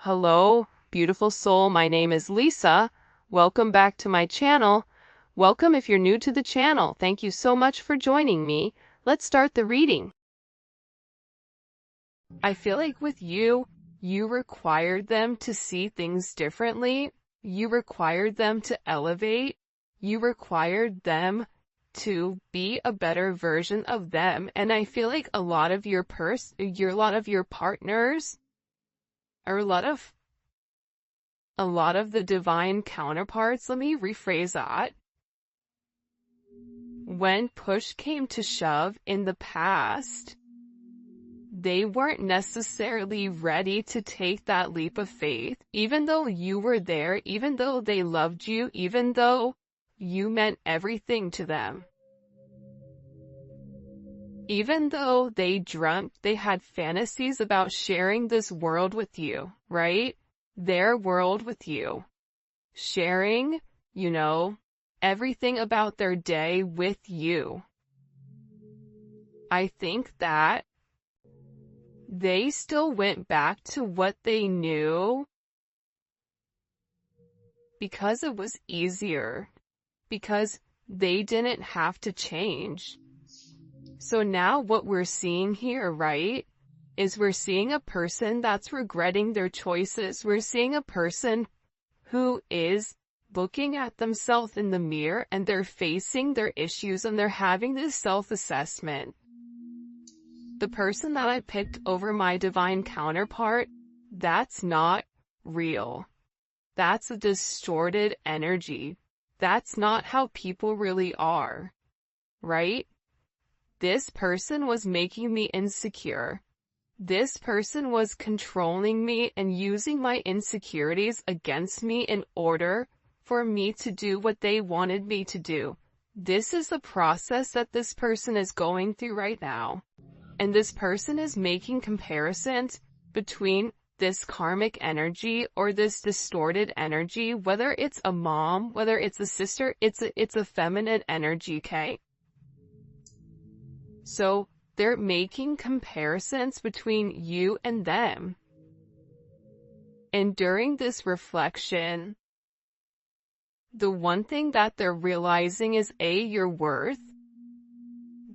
Hello, beautiful soul. My name is Lisa. Welcome back to my channel. Welcome if you're new to the channel. Thank you so much for joining me. Let's start the reading. I feel like with you required them to see things differently. You required them to elevate. You required them to be a better version of them. And I feel like a lot of your partners, or a lot of the divine counterparts, let me rephrase that. When push came to shove in the past, they weren't necessarily ready to take that leap of faith, even though you were there, even though they loved you, even though you meant everything to them. Even though they dreamt, they had fantasies about sharing this world with you, right? Their world with you. Sharing, everything about their day with you. I think that they still went back to what they knew because it was easier, because they didn't have to change. So now what we're seeing here, right, is we're seeing a person that's regretting their choices. We're seeing a person who is looking at themselves in the mirror and they're facing their issues and they're having this self-assessment. The person that I picked over my divine counterpart, that's not real. That's a distorted energy. That's not how people really are, right? This person was making me insecure. This person was controlling me and using my insecurities against me in order for me to do what they wanted me to do. This is the process that this person is going through right now. And this person is making comparisons between this karmic energy or this distorted energy, whether it's a mom, whether it's a sister, it's a feminine energy, okay? So they're making comparisons between you and them. And during this reflection, the one thing that they're realizing is A, your worth,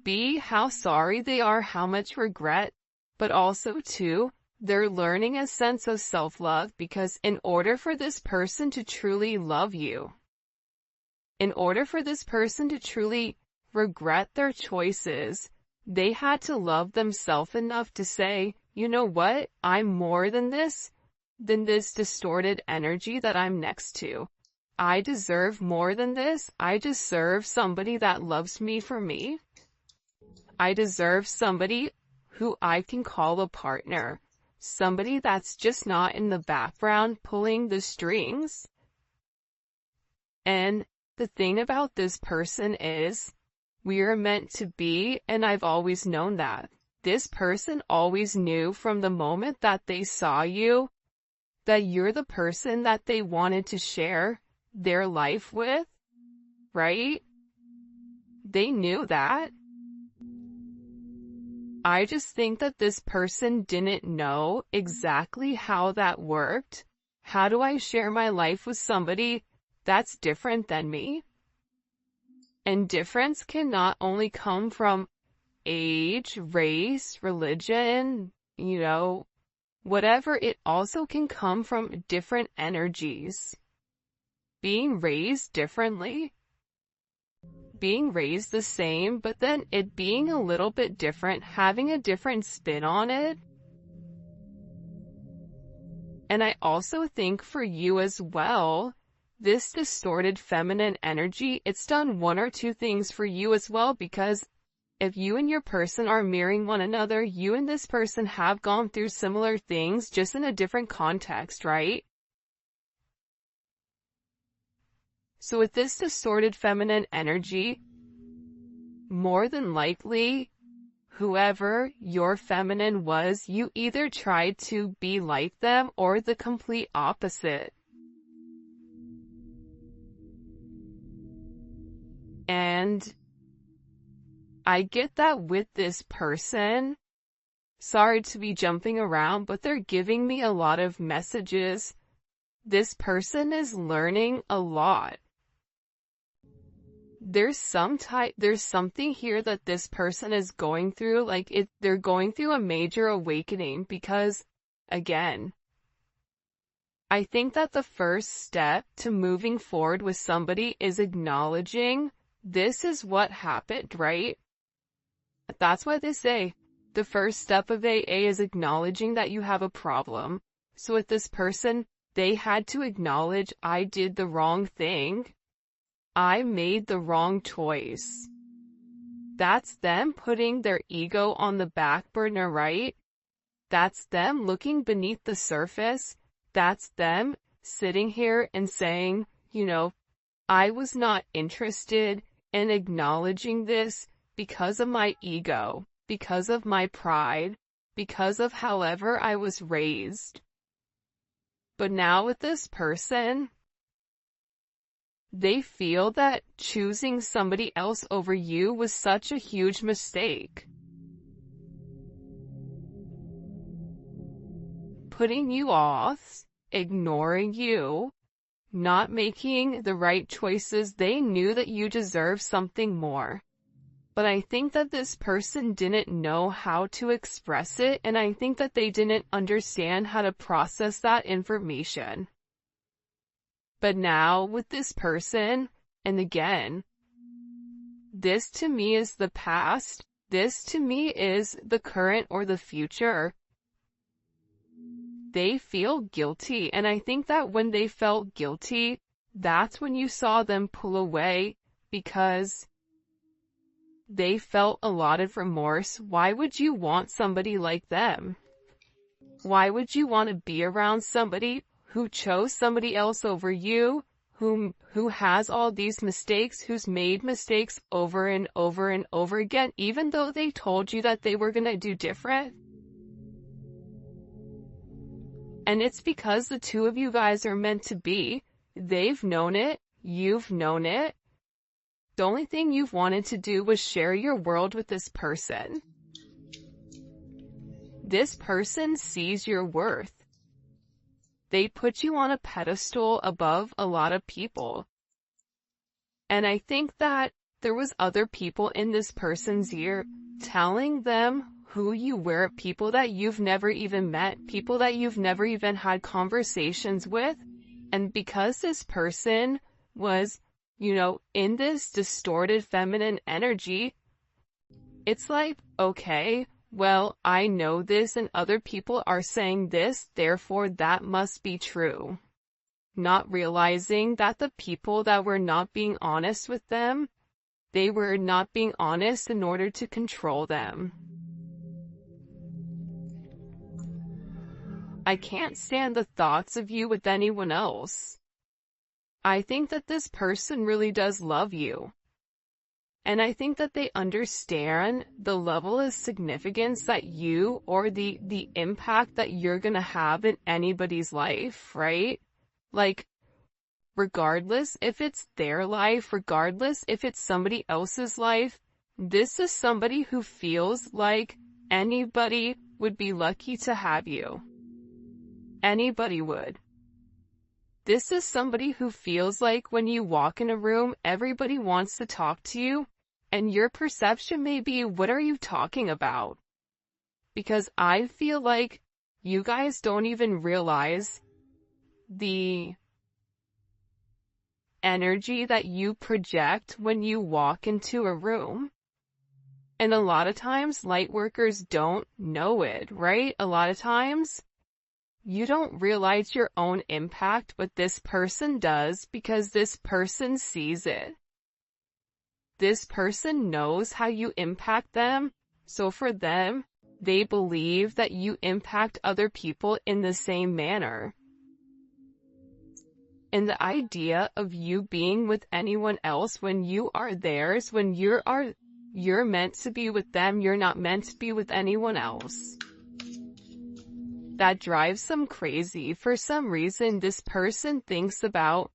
B, how sorry they are, how much regret, but also 2, they're learning a sense of self-love, because in order for this person to truly love you, in order for this person to truly regret their choices, they had to love themselves enough to say, you know what, I'm more than this distorted energy that I'm next to. I deserve more than this. I deserve somebody that loves me for me. I deserve somebody who I can call a partner. Somebody that's just not in the background pulling the strings. And the thing about this person is, we are meant to be, and I've always known that. This person always knew from the moment that they saw you that you're the person that they wanted to share their life with, right? They knew that. I just think that this person didn't know exactly how that worked. How do I share my life with somebody that's different than me? And difference can not only come from age, race, religion, whatever, it also can come from different energies. Being raised differently, being raised the same, but then it being a little bit different, having a different spin on it. And I also think for you as well, this distorted feminine energy, it's done one or two things for you as well, because if you and your person are mirroring one another, you and this person have gone through similar things, just in a different context, right? So with this distorted feminine energy, more than likely, whoever your feminine was, you either tried to be like them or the complete opposite. And I get that with this person, Sorry to be jumping around, but they're giving me a lot of messages. This person is learning a lot. There's something here that this person is going through, they're going through a major awakening because, again, I think that the first step to moving forward with somebody is acknowledging this is what happened, right? That's why they say the first step of AA is acknowledging that you have a problem. So with this person, they had to acknowledge, I did the wrong thing. I made the wrong choice. That's them putting their ego on the back burner, right? That's them looking beneath the surface. That's them sitting here and saying, I was not interested in acknowledging this because of my ego, because of my pride, because of however I was raised. But now with this person, they feel that choosing somebody else over you was such a huge mistake. Putting you off, ignoring you, not making the right choices. They knew that you deserve something more. But I think that this person didn't know how to express it, and I think that they didn't understand how to process that information. But now with this person, and again, this to me is the past, this to me is the current or the future. They feel guilty, and I think that when they felt guilty, that's when you saw them pull away, because they felt a lot of remorse. Why would you want somebody like them? Why would you want to be around somebody who chose somebody else over you, who has all these mistakes, who's made mistakes over and over and over again, even though they told you that they were going to do different? And it's because the two of you guys are meant to be. They've known it. You've known it. The only thing you've wanted to do was share your world with this person. This person sees your worth. They put you on a pedestal above a lot of people. And I think that there was other people in this person's ear telling them who you were, people that you've never even met, people that you've never even had conversations with. And because this person was, in this distorted feminine energy, it's like, okay, well, I know this and other people are saying this, therefore that must be true. Not realizing that the people that were not being honest with them, they were not being honest in order to control them. I can't stand the thoughts of you with anyone else. I think that this person really does love you. And I think that they understand the level of significance that you, or the impact that you're gonna have in anybody's life, right? Like, regardless if it's their life, regardless if it's somebody else's life, this is somebody who feels like anybody would be lucky to have you. Anybody would. This is somebody who feels like when you walk in a room, everybody wants to talk to you, and your perception may be, what are you talking about? Because I feel like you guys don't even realize the energy that you project when you walk into a room. And a lot of times, light workers don't know it, right? A lot of times, you don't realize your own impact, but this person does, because this person sees it. This person knows how you impact them, so for them, they believe that you impact other people in the same manner. And the idea of you being with anyone else when you are theirs, when you're meant to be with them, you're not meant to be with anyone else. That drives them crazy. For some reason, this person thinks about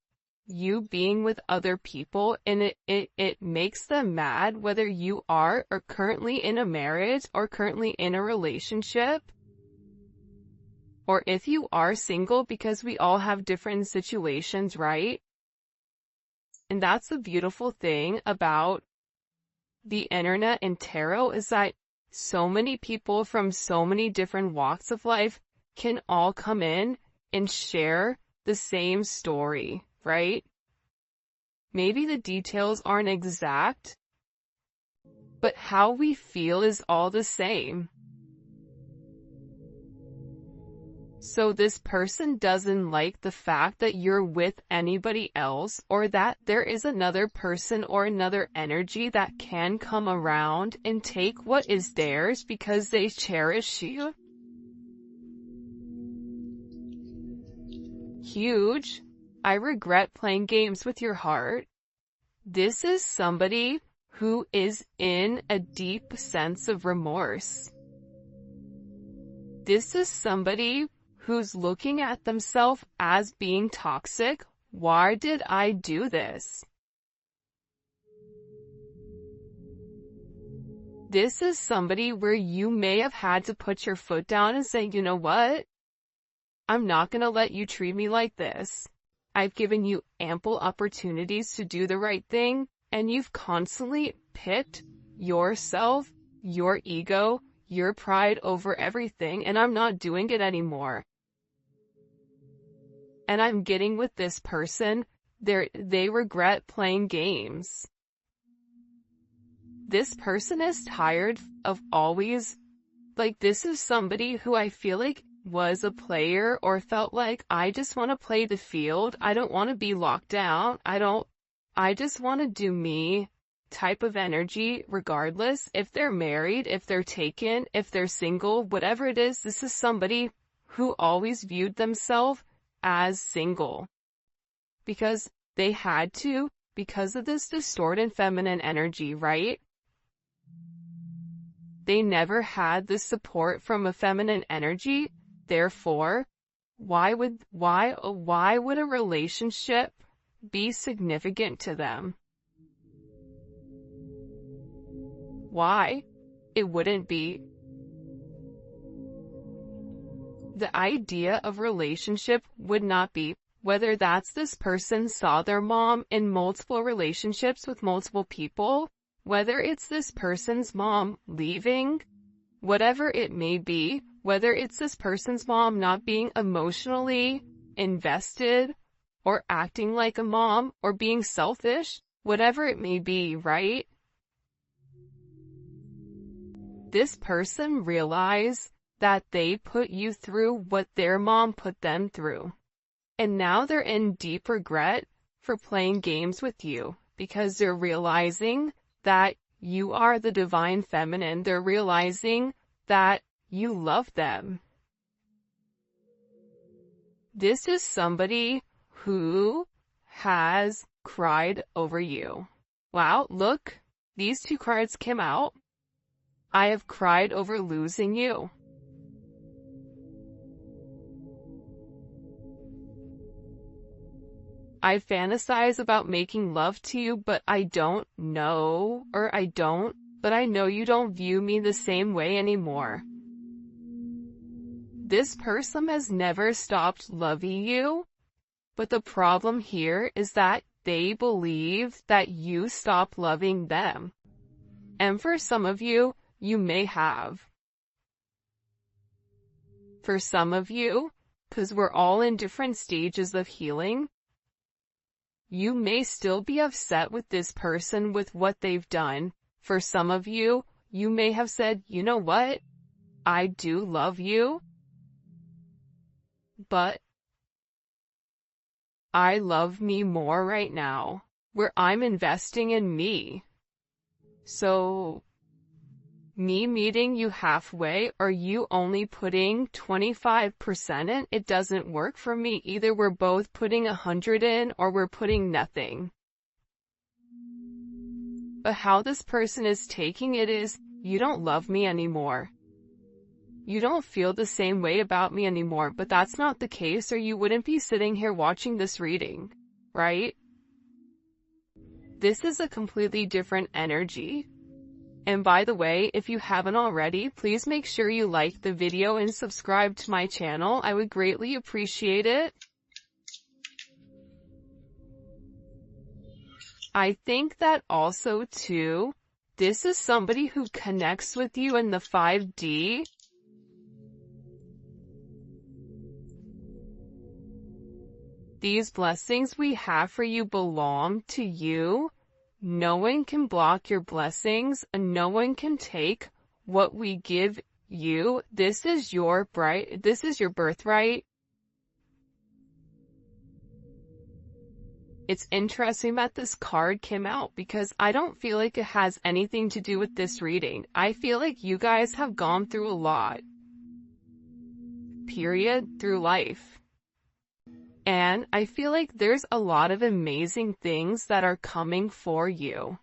you being with other people, and it makes them mad whether you are or currently in a marriage or currently in a relationship, or if you are single, because we all have different situations, right? And that's the beautiful thing about the internet and tarot, is that so many people from so many different walks of life can all come in and share the same story, right? Maybe the details aren't exact, but how we feel is all the same. So this person doesn't like the fact that you're with anybody else, or that there is another person or another energy that can come around and take what is theirs because they cherish you. Huge. I regret playing games with your heart. This is somebody who is in a deep sense of remorse. This is somebody who's looking at themselves as being toxic. Why did I do this? This is somebody where you may have had to put your foot down and say, you know what? I'm not going to let you treat me like this. I've given you ample opportunities to do the right thing, and you've constantly picked yourself, your ego, your pride over everything, and I'm not doing it anymore. And I'm getting with this person, they regret playing games. This person is tired of always, this is somebody who I feel like was a player, or felt like, I just want to play the field, I don't want to be locked down, I just want to do me type of energy, regardless if they're married, if they're taken, if they're single, whatever it is. This is somebody who always viewed themselves as single because they had to, because of this distorted feminine energy, right? They never had the support from a feminine energy. Therefore, why would a relationship be significant to them? Why? It wouldn't be. The idea of relationship would not be, whether that's this person saw their mom in multiple relationships with multiple people, whether it's this person's mom leaving, whatever it may be, whether it's this person's mom not being emotionally invested or acting like a mom or being selfish, whatever it may be, right? This person realized that they put you through what their mom put them through. And now they're in deep regret for playing games with you, because they're realizing that you are the divine feminine. They're realizing that you love them. This is somebody who has cried over you. Wow, look, these two cards came out. I have cried over losing you. I fantasize about making love to you, but I know you don't view me the same way anymore. This person has never stopped loving you, but the problem here is that they believe that you stopped loving them. And for some of you, you may have. For some of you, because we're all in different stages of healing, you may still be upset with this person with what they've done. For some of you, you may have said, you know what? I do love you, but I love me more right now, where I'm investing in me. So, me meeting you halfway, or you only putting 25% in, it doesn't work for me. Either we're both putting 100 in, or we're putting nothing. But how this person is taking it is, you don't love me anymore. You don't feel the same way about me anymore, but that's not the case, or you wouldn't be sitting here watching this reading, right? This is a completely different energy. And by the way, if you haven't already, please make sure you like the video and subscribe to my channel. I would greatly appreciate it. I think that also too, this is somebody who connects with you in the 5D. These blessings we have for you belong to you. No one can block your blessings, and no one can take what we give you. This is your birthright. It's interesting that this card came out because I don't feel like it has anything to do with this reading. I feel like you guys have gone through a lot, period, through life. And I feel like there's a lot of amazing things that are coming for you.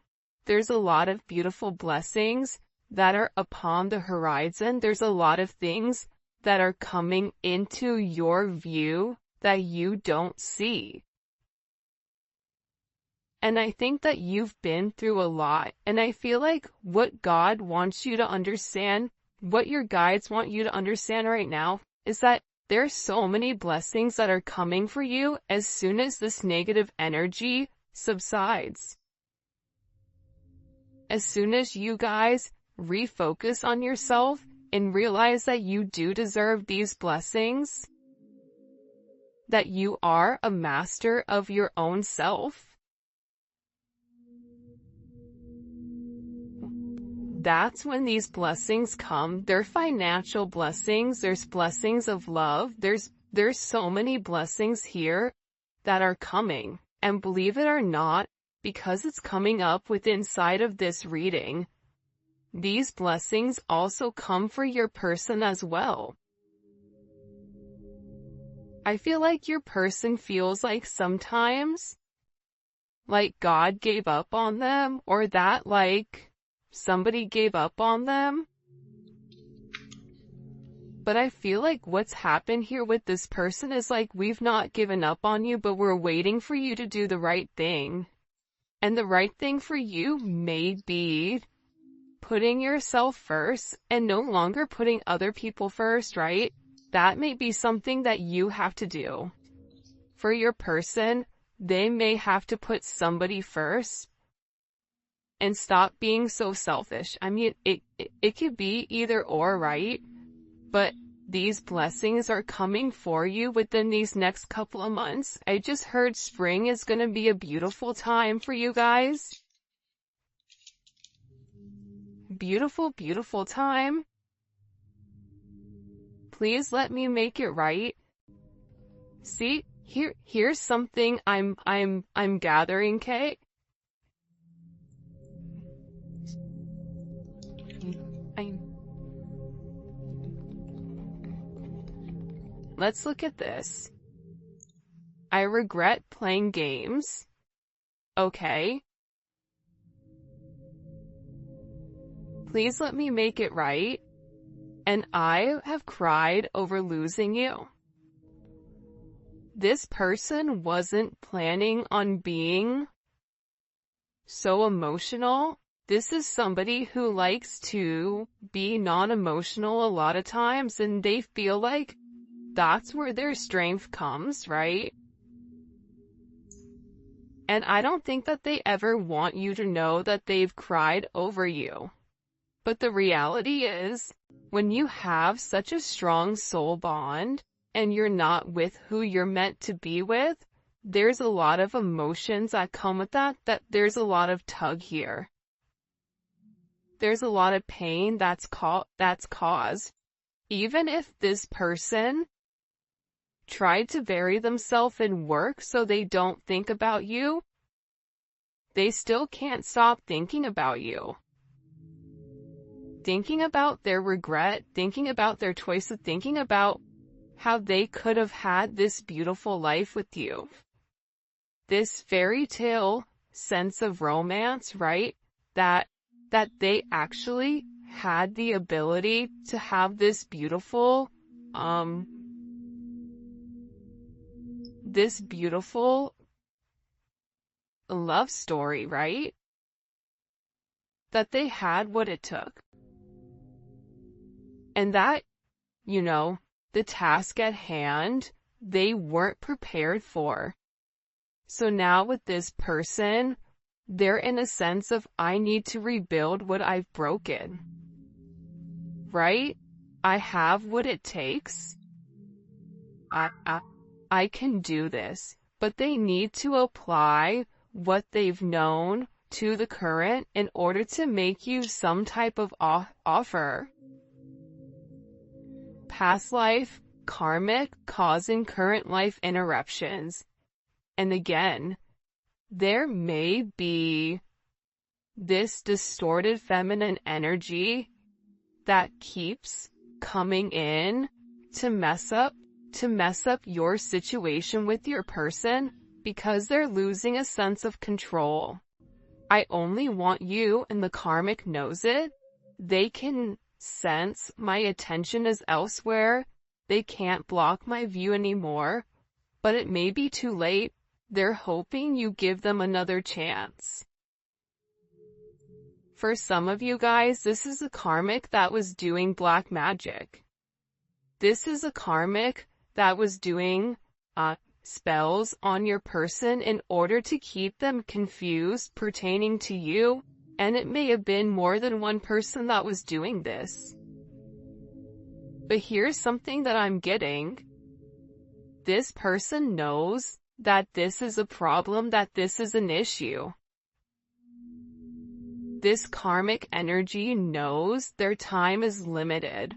There's a lot of beautiful blessings that are upon the horizon. There's a lot of things that are coming into your view that you don't see. And I think that you've been through a lot. And I feel like what God wants you to understand, what your guides want you to understand right now, is that there's so many blessings that are coming for you as soon as this negative energy subsides. As soon as you guys refocus on yourself and realize that you do deserve these blessings, that you are a master of your own self, that's when these blessings come. They're financial blessings. There's blessings of love. There's so many blessings here that are coming. And believe it or not, because it's coming up with inside of this reading, these blessings also come for your person as well. I feel like your person feels like sometimes like God gave up on them, or that like somebody gave up on them. But I feel like what's happened here with this person is like, we've not given up on you, but we're waiting for you to do the right thing. And the right thing for you may be putting yourself first and no longer putting other people first, right? That may be something that you have to do. For your person, they may have to put somebody first and stop being so selfish. I mean, it could be either or, right? But these blessings are coming for you within these next couple of months. I just heard spring is going to be a beautiful time for you guys. Beautiful, beautiful time. Please let me make it right. See, here's something I'm gathering, Kate. Let's look at this. I regret playing games. Okay. Please let me make it right. And I have cried over losing you. This person wasn't planning on being so emotional. This is somebody who likes to be non-emotional a lot of times, and they feel like that's where their strength comes, right? And I don't think that they ever want you to know that they've cried over you. But the reality is, when you have such a strong soul bond, and you're not with who you're meant to be with, there's a lot of emotions that come with that there's a lot of tug here. There's a lot of pain that's caused. Even if this person tried to bury themselves in work so they don't think about you, they still can't stop thinking about you. Thinking about their regret, thinking about their choices, thinking about how they could have had this beautiful life with you. This fairy tale sense of romance, right? That they actually had the ability to have this beautiful love story, right? That they had what it took. And that, the task at hand, they weren't prepared for. So now with this person, they're in a sense of, I need to rebuild what I've broken. Right? I have what it takes. I can do this. But they need to apply what they've known to the current in order to make you some type of offer. Past life, karmic, causing current life interruptions. And again, there may be this distorted feminine energy that keeps coming in to mess up your situation with your person because they're losing a sense of control. I only want you, and the karmic knows it. They can sense my attention is elsewhere. They can't block my view anymore, but it may be too late. They're hoping you give them another chance. For some of you guys, this is a karmic that was doing black magic. This is a karmic that was doing spells on your person in order to keep them confused pertaining to you, and it may have been more than one person that was doing this. But here's something that I'm getting. This person knows that this is a problem, that this is an issue. This karmic energy knows their time is limited.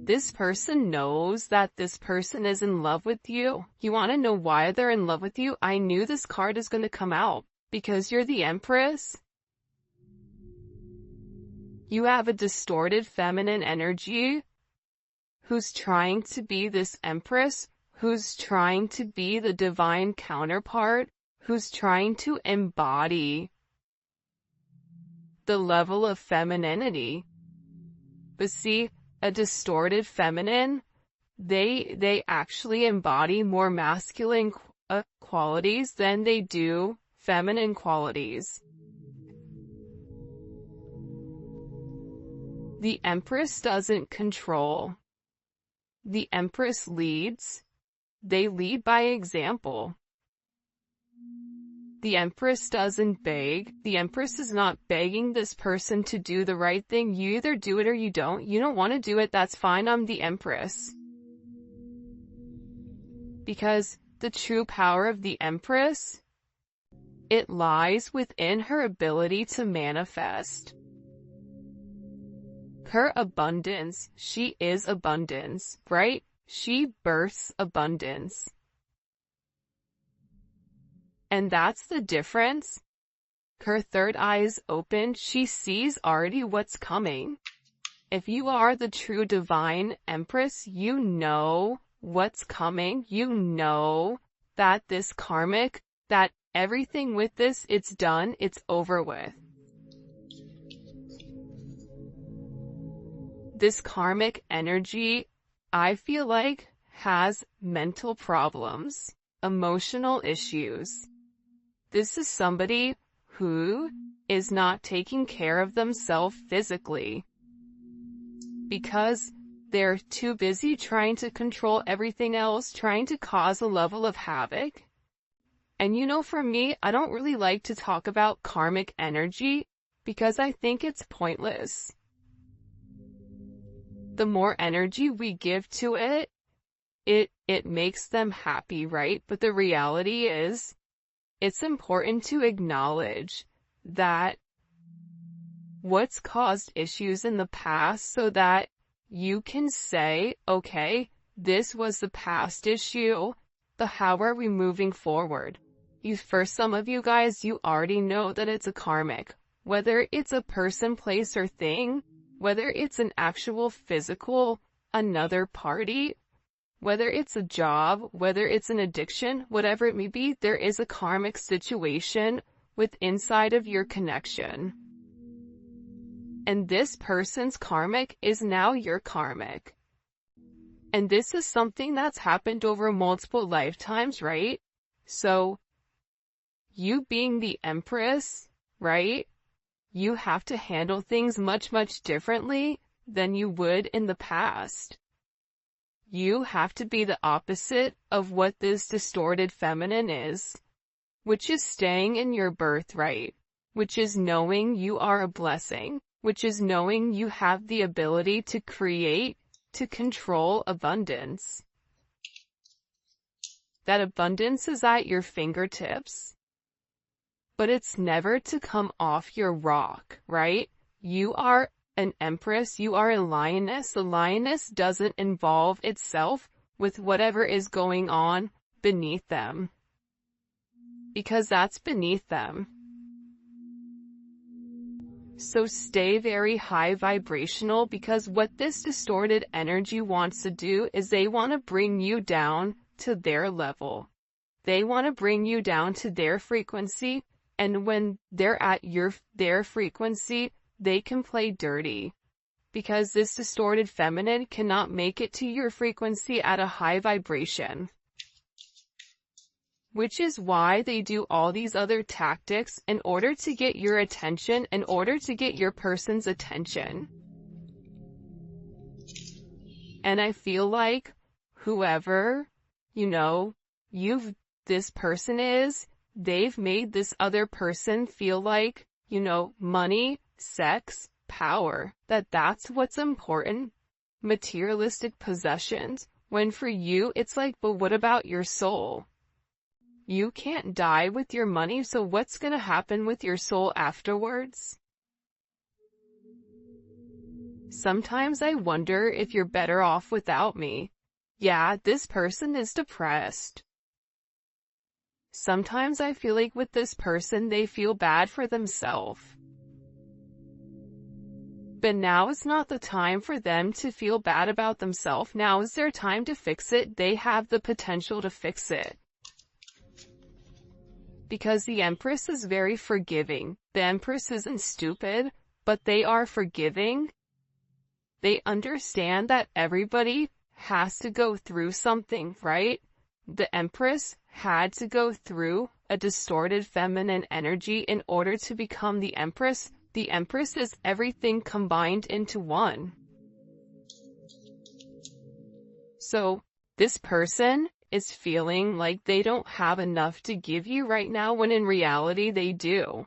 This person knows that this person is in love with you. You want to know why they're in love with you? I knew this card is going to come out because you're the Empress. You have a distorted feminine energy who's trying to be this Empress, who's trying to be the divine counterpart, who's trying to embody the level of femininity. But see, a distorted feminine, they actually embody more masculine qualities than they do feminine qualities. The Empress doesn't control. The Empress leads. They lead by example. The Empress doesn't beg. The Empress is not begging this person to do the right thing. You either do it or you don't. You don't want to do it, that's fine. I'm the Empress. Because the true power of the Empress, it lies within her ability to manifest. Her abundance, she is abundance, right? She births abundance. And that's the difference. Her third eye is open. She sees already what's coming. If you are the true divine Empress, you know what's coming. You know that this karmic, that everything with this, it's done, it's over with. This karmic energy, I feel like, has mental problems, emotional issues. This is somebody who is not taking care of themselves physically because they're too busy trying to control everything else, trying to cause a level of havoc. And for me, I don't really like to talk about karmic energy because I think it's pointless. The more energy we give to it, it makes them happy, right? But the reality is, it's important to acknowledge that what's caused issues in the past so that you can say, okay, this was the past issue, how are we moving forward? For some of you guys, you already know that it's a karmic. Whether it's a person, place, or thing, whether it's an actual physical, another party, whether it's a job, whether it's an addiction, whatever it may be, there is a karmic situation with inside of your connection. And this person's karmic is now your karmic. And this is something that's happened over multiple lifetimes, right? So, you being the Empress, right? You have to handle things much, much differently than you would in the past. You have to be the opposite of what this distorted feminine is, which is staying in your birthright, which is knowing you are a blessing, which is knowing you have the ability to create, to control abundance. That abundance is at your fingertips, but it's never to come off your rock, right? You are an empress, you are a lioness. The lioness doesn't involve itself with whatever is going on beneath them, because that's beneath them. So stay very high vibrational, because what this distorted energy wants to do is they want to bring you down to their level. They want to bring you down to their frequency, and when they're at their frequency, they can play dirty, because this distorted feminine cannot make it to your frequency at a high vibration. Which is why they do all these other tactics in order to get your attention, in order to get your person's attention. And I feel like whoever, this person is, they've made this other person feel like, money, sex, power, that's what's important, materialistic possessions, when for you it's like, but what about your soul? You can't die with your money, so what's gonna happen with your soul afterwards? Sometimes I wonder if you're better off without me. Yeah, this person is depressed. Sometimes I feel like with this person they feel bad for themselves. But now is not the time for them to feel bad about themselves. Now is their time to fix it. They have the potential to fix it. Because the Empress is very forgiving. The Empress isn't stupid, but they are forgiving. They understand that everybody has to go through something, right? The Empress had to go through a distorted feminine energy in order to become the Empress. The Empress is everything combined into one. So, this person is feeling like they don't have enough to give you right now, when in reality they do.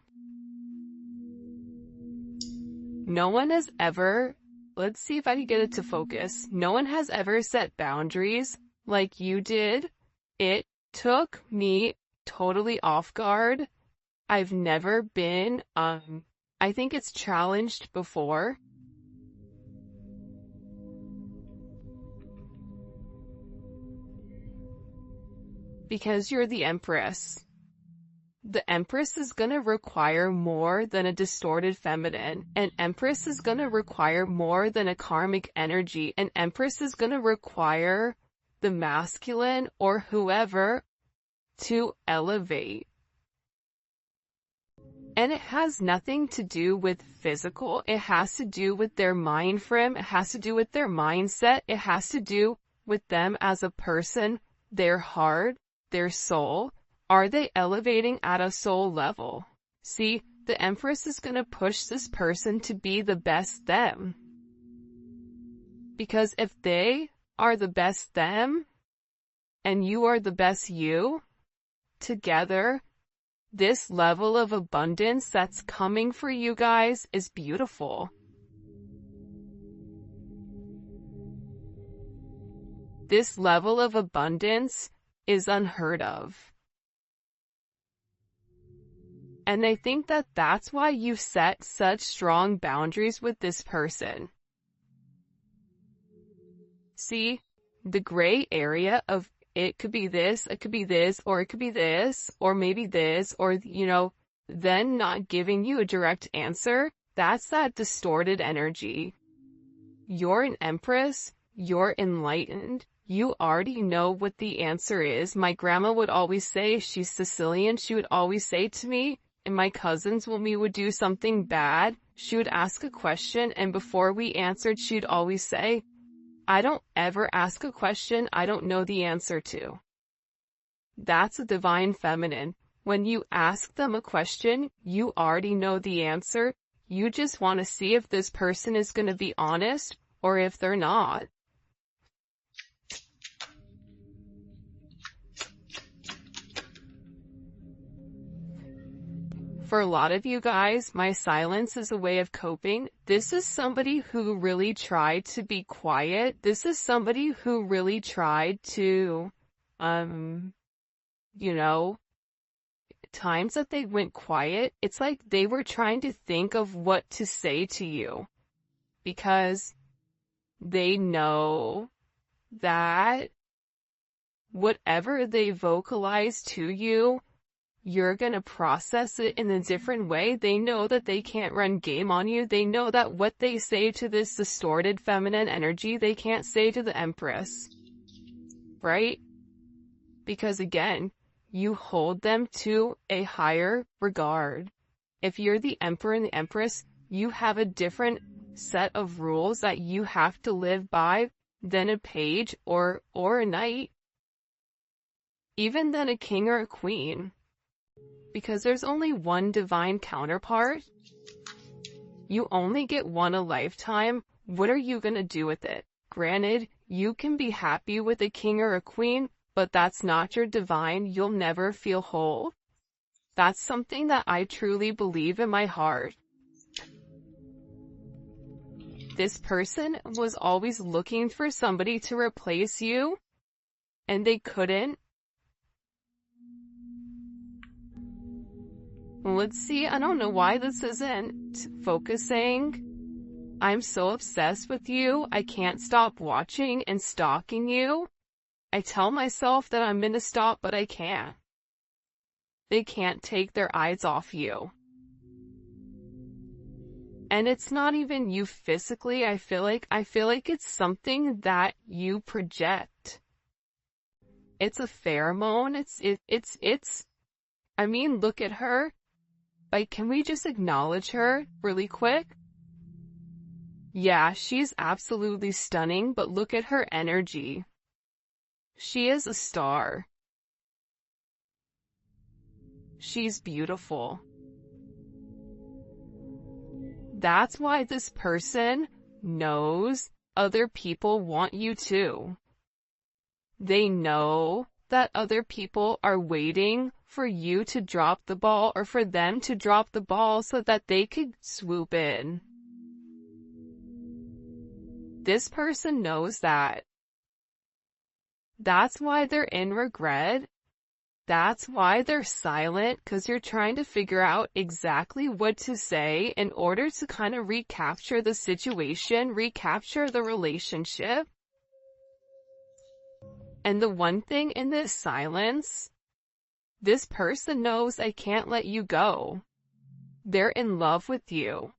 No one has ever, let's see if I can get it to focus. No one has ever set boundaries like you did. It took me totally off guard. I've never been, I think it's challenged before. Because you're the Empress. The Empress is gonna require more than a distorted feminine. An Empress is gonna require more than a karmic energy. An Empress is gonna require the masculine or whoever to elevate. And it has nothing to do with physical. It has to do with their mind frame. It has to do with their mindset. It has to do with them as a person, their heart, their soul. Are they elevating at a soul level? See, the Empress is going to push this person to be the best them. Because if they are the best them, and you are the best you, together, this level of abundance that's coming for you guys is beautiful. This level of abundance is unheard of. And I think that that's why you've set such strong boundaries with this person. See, the gray area of it could be this, it could be this, or it could be this, or maybe this, or, then not giving you a direct answer, that's that distorted energy. You're an Empress, you're enlightened, you already know what the answer is. My grandma would always say, she's Sicilian, she would always say to me, and my cousins, when we would do something bad, she would ask a question, and before we answered, she'd always say, I don't ever ask a question I don't know the answer to. That's a divine feminine. When you ask them a question, you already know the answer. You just want to see if this person is going to be honest or if they're not. For a lot of you guys, my silence is a way of coping. This is somebody who really tried to be quiet. This is somebody who really tried to, times that they went quiet, it's like they were trying to think of what to say to you. Because they know that whatever they vocalize to you, you're gonna process it in a different way. They know that they can't run game on you. They know that what they say to this distorted feminine energy, they can't say to the Empress. Right? Because again, you hold them to a higher regard. If you're the Emperor and the Empress, you have a different set of rules that you have to live by than a page or a knight. Even than a king or a queen. Because there's only one divine counterpart. You only get one a lifetime. What are you gonna do with it? Granted, you can be happy with a king or a queen, but that's not your divine. You'll never feel whole. That's something that I truly believe in my heart. This person was always looking for somebody to replace you, and they couldn't. Let's see, I don't know why this isn't focusing. I'm so obsessed with you, I can't stop watching and stalking you. I tell myself that I'm gonna stop, but I can't. They can't take their eyes off you. And it's not even you physically, I feel like it's something that you project. It's a pheromone, I mean, look at her. Like, can we just acknowledge her really quick? Yeah, she's absolutely stunning, but look at her energy. She is a star. She's beautiful. That's why this person knows other people want you too. They know that other people are waiting for you to drop the ball or for them to drop the ball so that they could swoop in. This person knows that. That's why they're in regret. That's why they're silent, because you're trying to figure out exactly what to say in order to kind of recapture the situation, recapture the relationship. And the one thing in this silence, this person knows I can't let you go. They're in love with you.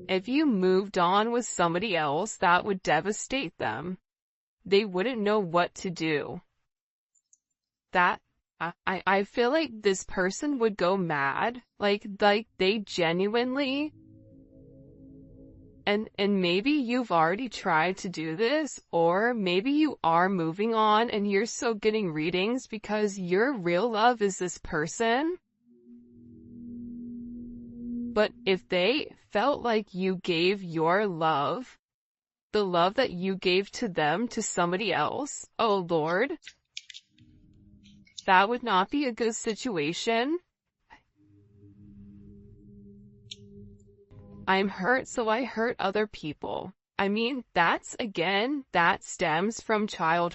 If you moved on with somebody else, that would devastate them. They wouldn't know what to do. I feel like this person would go mad. Like they genuinely. And maybe you've already tried to do this, or maybe you are moving on and you're still getting readings because your real love is this person. But if they felt like you gave your love, the love that you gave to them, to somebody else, oh Lord, that would not be a good situation. I'm hurt, so I hurt other people. I mean, that stems from childhood.